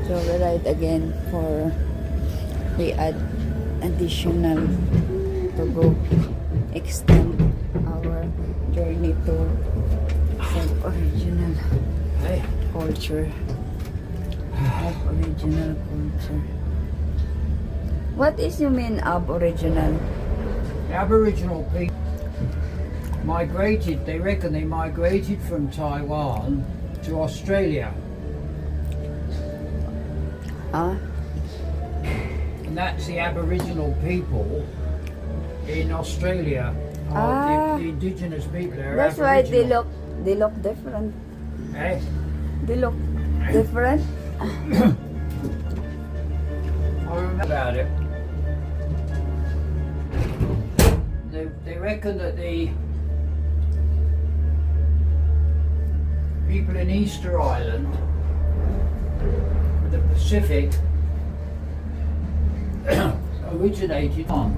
So we ride again for we add additional to go extend our journey to some original culture. Aboriginal culture. What is you mean aboriginal? The Aboriginal people migrated, they reckon they migrated from Taiwan to Australia. Huh? And that's the Aboriginal people in Australia. The indigenous people there. That's why they look different. Eh? They look different. I remember about it. They reckon that the people in Easter Island, the Pacific, originated on.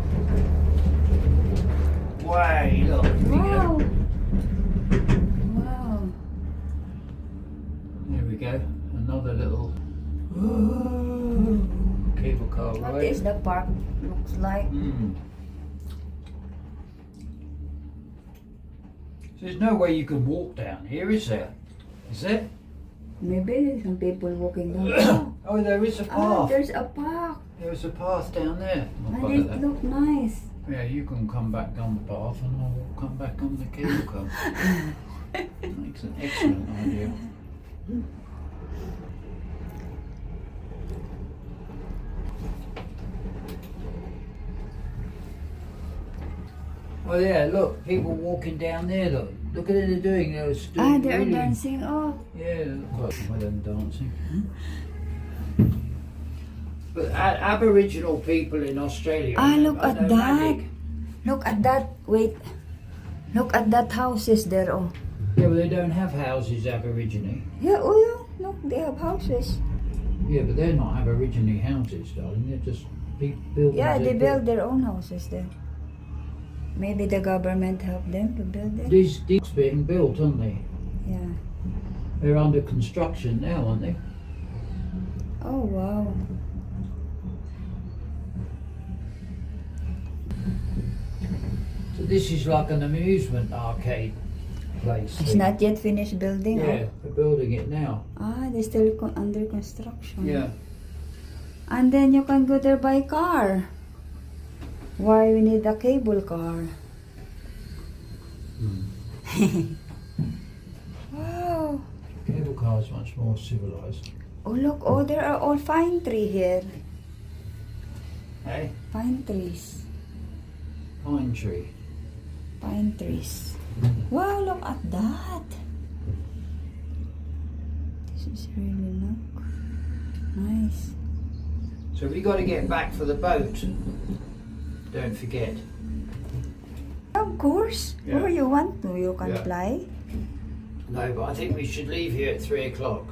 Way, look. Wow. Wow. There we go. Another little cable car ride. What is the park looks like? There's no way you can walk down here, is there? Is there? Maybe some people walking down. Oh, there is a Oh, path. there's a park. There's a path down there. I'll And follow it that. look nice. Yeah, you can come back on the path and I'll come back on the cable car. That's an excellent idea. Oh yeah, look, people walking down there, look. Look at what they're doing, they're doing They're really- dancing. Oh, Yeah, look like them dancing. But Aboriginal people in Australia. look are at that. nomadic. Look at that. Wait. Look at that houses there. Oh. Yeah, but they don't have houses Aborigine. Yeah, oh yeah. Look, they have houses. Yeah, but they're not Aborigine houses, darling. They're just buildings. Yeah, they built. build their own houses there. Maybe the government helped them to build it. These being built, aren't they? Yeah. They're under construction now, aren't they? Oh wow. So this is like an amusement arcade place. It's thing. not yet finished building. Yeah, they're building it now. They're still under construction. Yeah. And then you can go there by car. Why we need a cable car? Wow. Cable car is much more civilized. Oh look, oh there are all pine tree here. Hey, Pine trees. pine tree. Pine trees. Wow, look at that. This is really nice. So we got to get back for the boat. Don't forget. Of course. Yeah. Or you want to, you can Yeah. fly. No, but I think we should leave here at 3 o'clock.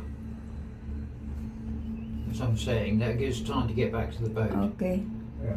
As I'm saying, that gives time to get back to the boat. Okay. Yeah.